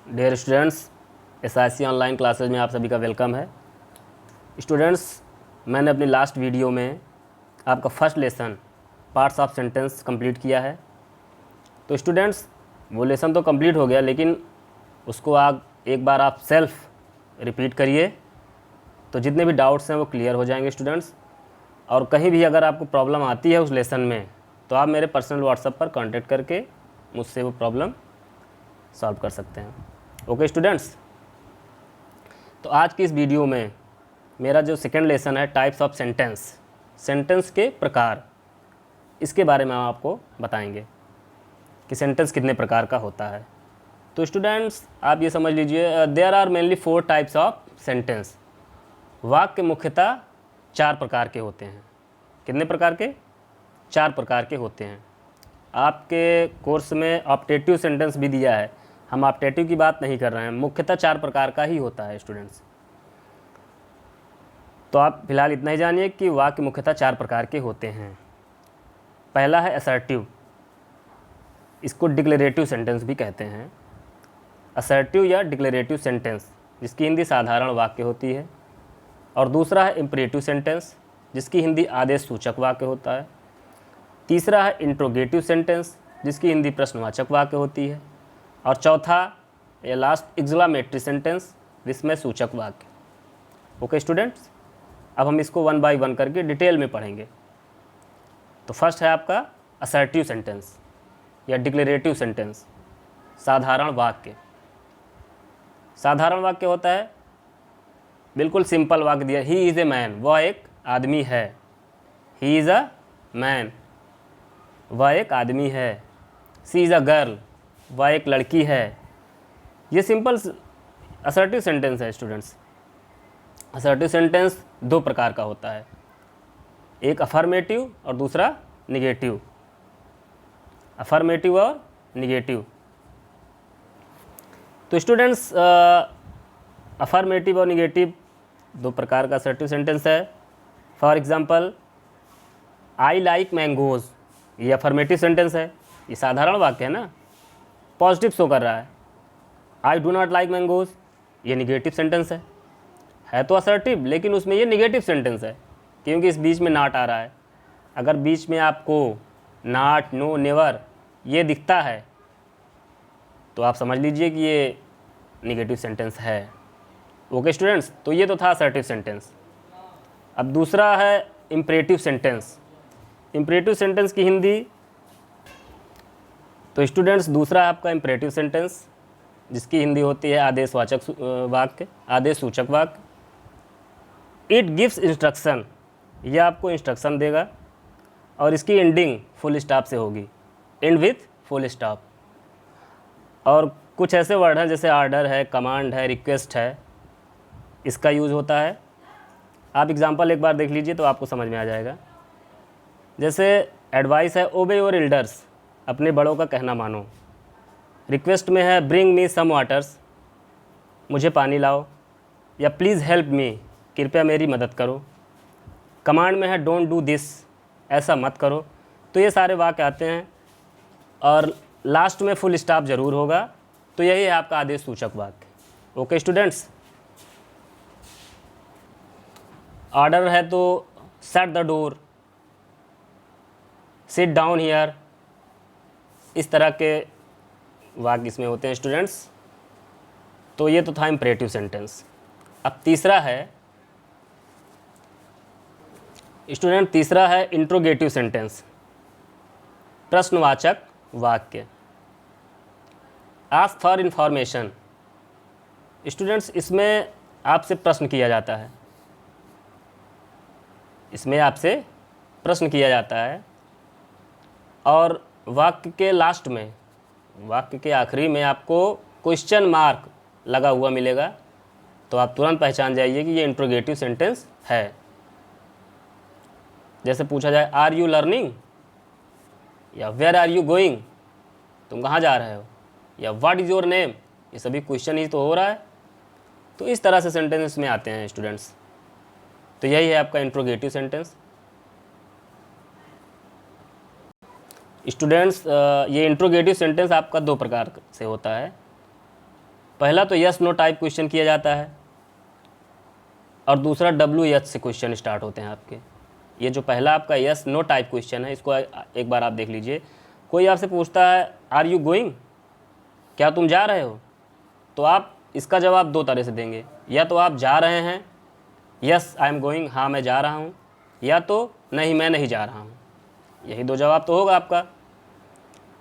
Dear students, SIC online classes में आप सभी का वेलकम है। स्टूडेंट्स, मैंने अपनी लास्ट वीडियो में आपका first lesson parts of sentence complete किया है। तो स्टूडेंट्स, वो लेसन तो कंप्लीट हो गया, लेकिन उसको आप एक बार आप सेल्फ रिपीट करिए, तो जितने भी डाउट्स हैं वो क्लियर हो जाएंगे स्टूडेंट्स। और कहीं भी अगर आपको प्रॉब्लम आती है उस लेसन में, तो आप मेरे पर्सनल व्हाट्सएप पर कांटेक्ट करके मुझसे वो प्रॉब्लम सॉल्व कर सकते हैं। ओके स्टूडेंट्स, तो आज की इस वीडियो में मेरा जो सेकेंड लेसन है टाइप्स ऑफ सेंटेंस, सेंटेंस के प्रकार, इसके बारे में हम आपको बताएंगे कि सेंटेंस कितने प्रकार का होता है। तो स्टूडेंट्स, आप ये समझ लीजिए, there are mainly 4 types of sentence. वाक्य मुख्यतः 4 प्रकार के होते हैं। कितने प्रकार के? 4 प्रकार के होते हैं। आपके कोर्स में ऑप्टेटिव सेंटेंस भी दिया है, हम ऑप्टेटिव की बात नहीं कर रहे हैं, मुख्यतः 4 प्रकार का ही होता है स्टूडेंट्स। तो आप फिलहाल इतना ही जानिए कि वाक्य मुख्यतः 4 प्रकार के होते हैं। पहला है असर्टिव, इसको डिक्लेरेटिव सेंटेंस भी कहते हैं। असर्टिव या डिक्लेरेटिव सेंटेंस, जिसकी हिंदी साधारण वाक्य होती है। और दूसरा है इम्परेटिव सेंटेंस, जिसकी हिंदी आदेश सूचक वाक्य होता है। तीसरा है इंट्रोगेटिव सेंटेंस, जिसकी हिंदी प्रश्नवाचक वाक्य होती है। और चौथा या लास्ट एक्सक्लेमेटरी सेंटेंस, जिसमें सूचक वाक्य। ओके स्टूडेंट्स, अब हम इसको 1 बाय 1 करके डिटेल में पढ़ेंगे। तो फर्स्ट है आपका असर्टिव सेंटेंस या डिक्लेरेटिव सेंटेंस, साधारण वाक्य। साधारण वाक्य होता है बिल्कुल सिंपल वाक्य दिया, ही इज़ ए मैन, वह एक आदमी है। ही इज़ अ मैन, वह एक आदमी है। सी इज़ अ गर्ल, वह एक लड़की है। ये सिंपल असर्टिव सेंटेंस है स्टूडेंट्स। असर्टिव सेंटेंस 2 प्रकार का होता है, एक अफर्मेटिव और दूसरा निगेटिव। अफर्मेटिव और निगेटिव। तो स्टूडेंट्स, अफर्मेटिव और निगेटिव 2 प्रकार का असर्टिव सेंटेंस है। For example, I like mangoes, ये अफर्मेटिव सेंटेंस है, ये साधारण वाक्य है ना, पॉजिटिव शो कर रहा है। I do not like mangoes, ये निगेटिव सेंटेंस है तो असर्टिव, लेकिन उसमें ये निगेटिव सेंटेंस है, क्योंकि इस बीच में नॉट आ रहा है। अगर बीच में आपको नॉट, नो, नेवर ये दिखता है तो आप समझ लीजिए कि ये निगेटिव सेंटेंस है। ओके स्टूडेंट्स, तो ये तो था असर्टिव सेंटेंस। अब दूसरा है इम्परेटिव सेंटेंस। इम्परेटिव सेंटेंस की हिंदी, तो स्टूडेंट्स दूसरा है आपका इम्परेटिव सेंटेंस, जिसकी हिंदी होती है आदेशवाचक वाक्य, आदेश सूचक वाक्य। इट गिव्स इंस्ट्रक्शन, यह आपको इंस्ट्रक्शन देगा, और इसकी एंडिंग फुल स्टॉप से होगी, एंड विथ फुल स्टॉप। और कुछ ऐसे वर्ड हैं जैसे ऑर्डर है, कमांड है, रिक्वेस्ट है, इसका यूज़ होता है। आप एग्जांपल एक बार देख लीजिए तो आपको समझ में आ जाएगा। जैसे एडवाइस है ओबे योर एल्डर्स, अपने बड़ों का कहना मानो। रिक्वेस्ट में है ब्रिंग मी सम वाटर्स, मुझे पानी लाओ। या प्लीज़ हेल्प मी, कृपया मेरी मदद करो। कमांड में है डोंट डू दिस, ऐसा मत करो। तो ये सारे वाक्य आते हैं, और लास्ट में फुल स्टॉप ज़रूर होगा। तो यही है आपका आदेश सूचक वाक्य। ओके स्टूडेंट्स, ऑर्डर है तो shut the door, sit down here, इस तरह के वाक्य इसमें होते हैं स्टूडेंट्स। तो ये तो था इम्परेटिव सेंटेंस। अब तीसरा है स्टूडेंट, तीसरा है इंट्रोगेटिव सेंटेंस, प्रश्नवाचक वाक्य। Ask for information. स्टूडेंट्स, इसमें आपसे प्रश्न किया जाता है, इसमें आपसे प्रश्न किया जाता है, और वाक्य के लास्ट में, वाक्य के आखिरी में आपको क्वेश्चन मार्क लगा हुआ मिलेगा। तो आप तुरंत पहचान जाइए कि ये इंट्रोगेटिव सेंटेंस है। जैसे पूछा जाए आर यू लर्निंग, या वेयर आर यू गोइंग, तुम कहाँ जा रहे हो, या व्हाट इज़ योर नेम, ये सभी क्वेश्चन ही तो हो रहा है। तो इस तरह से सेंटेंस में आते हैं स्टूडेंट्स। तो यही है आपका इंट्रोगेटिव सेंटेंस। स्टूडेंट्स, ये इंट्रोगेटिव सेंटेंस आपका 2 प्रकार से होता है। पहला तो यस नो टाइप क्वेश्चन किया जाता है और दूसरा WH से क्वेश्चन स्टार्ट होते हैं आपके। ये जो पहला आपका यस नो टाइप क्वेश्चन है, इसको एक बार आप देख लीजिए। कोई आपसे पूछता है आर यू गोइंग, क्या तुम जा रहे हो, तो आप इसका जवाब दो तरह से देंगे। या तो आप जा रहे हैं, यस आई एम गोइंग, हाँ मैं जा रहा हूँ, या तो नहीं मैं नहीं जा रहा हूँ। यही दो जवाब तो होगा आपका।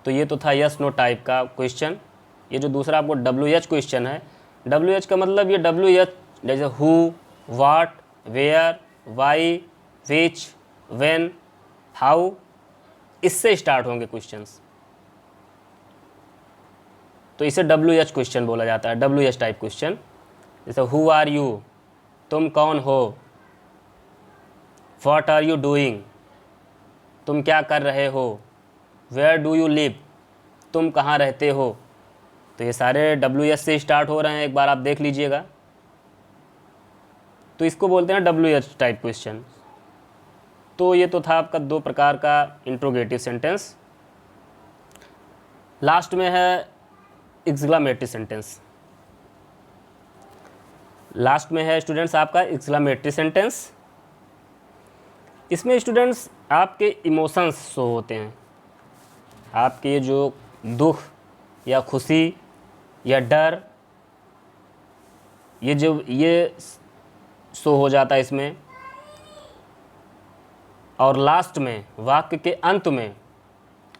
तो ये तो था यस नो टाइप का क्वेश्चन। ये जो दूसरा आपको WH क्वेश्चन है, WH का मतलब ये WH जैसे who, what, where, why, which, when, how, इससे स्टार्ट होंगे क्वेश्चंस, तो इसे WH क्वेश्चन बोला जाता है, WH टाइप क्वेश्चन। जैसे हु आर यू, तुम कौन हो, व्हाट आर यू डूइंग, तुम क्या कर रहे हो, वेयर डू यू लिव, तुम कहाँ रहते हो। तो ये सारे WH से स्टार्ट हो रहे हैं, एक बार आप देख लीजिएगा। तो इसको बोलते हैं WH टाइप क्वेश्चन। तो ये तो था आपका दो प्रकार का इंट्रोगेटिव सेंटेंस। लास्ट में है एक्सक्लेमेटरी सेंटेंस। लास्ट में है स्टूडेंट्स आपका एक्सक्लेमेटरी सेंटेंस। इसमें स्टूडेंट्स आपके इमोशंस शो होते हैं, आपके जो दुख या खुशी या डर, ये शो हो जाता है इसमें। और लास्ट में वाक्य के अंत में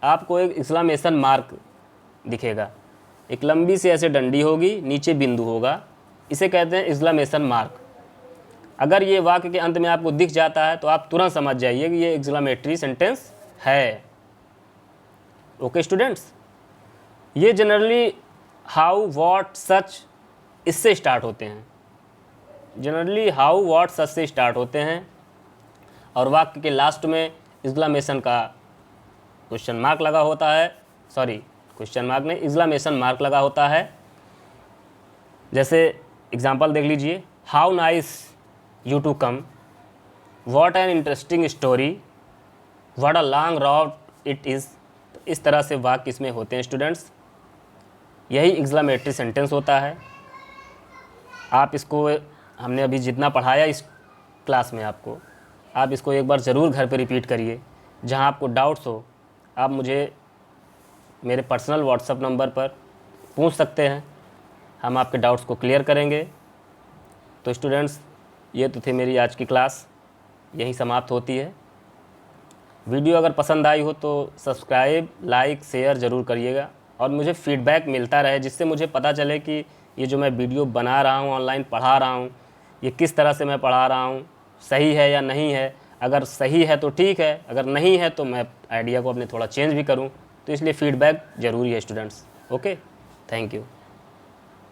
आपको एक एक्सक्लेमेशन मार्क दिखेगा। एक लंबी सी ऐसे डंडी होगी, नीचे बिंदु होगा, इसे कहते हैं एक्सक्लेमेशन मार्क। अगर ये वाक्य के अंत में आपको दिख जाता है तो आप तुरंत समझ जाइए कि ये एक्सक्लेमेटरी सेंटेंस है। ओके स्टूडेंट्स, ये जनरली हाउ, व्हाट, सच इससे स्टार्ट होते हैं। जनरली हाउ, व्हाट, सच से स्टार्ट होते हैं और वाक्य के लास्ट में एक्सक्लेमेशन का क्वेश्चन मार्क लगा होता है। सॉरी, क्वेश्चन मार्क नहीं, एक्सक्लेमेशन मार्क लगा होता है। जैसे एग्जांपल देख लीजिए, how nice you to come, what an interesting story, what a long route it is. इस तरह से वाक्य इसमें होते हैं स्टूडेंट्स। यही एक्सक्लेमेटरी सेंटेंस होता है। आप इसको, हमने अभी जितना पढ़ाया इस क्लास में आपको, आप इसको एक बार ज़रूर घर पे रिपीट करिए। जहाँ आपको डाउट्स हो आप मुझे मेरे पर्सनल व्हाट्सएप नंबर पर पूछ सकते हैं, हम आपके डाउट्स को क्लियर करेंगे। तो स्टूडेंट्स, ये तो थी मेरी आज की क्लास, यही समाप्त होती है। वीडियो अगर पसंद आई हो तो सब्सक्राइब, लाइक, शेयर ज़रूर करिएगा और मुझे फ़ीडबैक मिलता रहे, जिससे मुझे पता चले कि ये जो मैं वीडियो बना रहा हूँ, ऑनलाइन पढ़ा रहा हूँ, ये किस तरह से मैं पढ़ा रहा हूँ, सही है या नहीं है। अगर सही है तो ठीक है, अगर नहीं है तो मैं आइडिया को अपने थोड़ा चेंज भी करूँ। तो इसलिए फ़ीडबैक ज़रूरी है स्टूडेंट्स। Okay, thank you.